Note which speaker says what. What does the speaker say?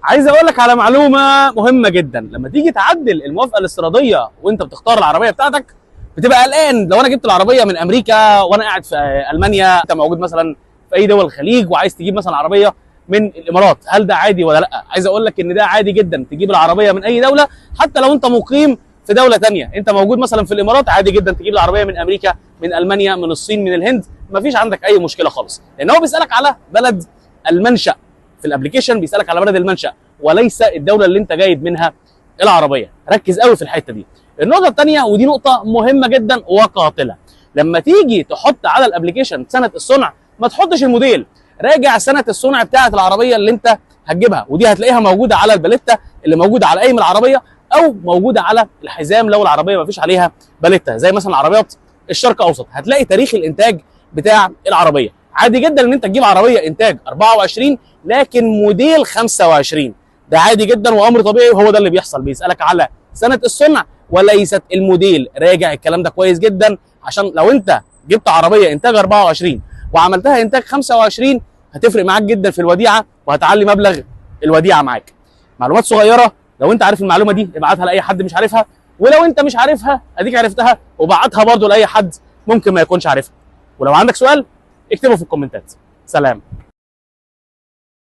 Speaker 1: عايز اقول لك على معلومه مهمه جدا. لما تيجي تعدل الموافقه الاستيراديه وانت بتختار العربيه بتاعتك بتبقى قلقان. لو انا جبت العربيه من امريكا وانا قاعد في المانيا، انت موجود مثلا في اي دول الخليج وعايز تجيب مثلا عربيه من الامارات، هل ده عادي ولا لا؟ عايز اقول لك ان ده عادي جدا، تجيب العربيه من اي دوله. حتى لو انت مقيم في دوله ثانيه، انت موجود مثلا في الامارات، عادي جدا تجيب العربيه من امريكا، من المانيا، من الصين، من الهند، مفيش عندك اي مشكله خالص، لان هو بيسالك على بلد المنشا. في الابلكيشن بيسالك على بلد المنشا وليس الدوله اللي انت جايب منها العربيه. ركز قوي في الحته دي. النقطه الثانيه، ودي نقطه مهمه جدا وقاتله، لما تيجي تحط على الابلكيشن سنه الصنع ما تحطش الموديل، راجع سنه الصنع بتاعه العربيه اللي انت هتجيبها، ودي هتلاقيها موجوده على الباليتا اللي موجوده على قايم العربيه، او موجوده على الحزام لو العربيه ما فيش عليها باليتا. زي مثلا عربيات الشرق الاوسط هتلاقي تاريخ الانتاج بتاع العربيه. عادي جدا ان انت تجيب عربيه انتاج 24 لكن موديل 25، ده عادي جدا وامر طبيعي، وهو ده اللي بيحصل. بيسالك على سنه الصنع وليست الموديل. راجع الكلام ده كويس جدا، عشان لو انت جبت عربيه انتاج 24 وعملتها انتاج 25 هتفرق معاك جدا في الوديعه، وهتعلي مبلغ الوديعه معاك. معلومات صغيره، لو انت عارف المعلومه دي ابعتها لاي حد مش عارفها، ولو انت مش عارفها اديك عرفتها وبعتها برضو لاي حد ممكن ما يكونش عارفها. ولو عندك سؤال اكتبه في الكومنتات. سلام.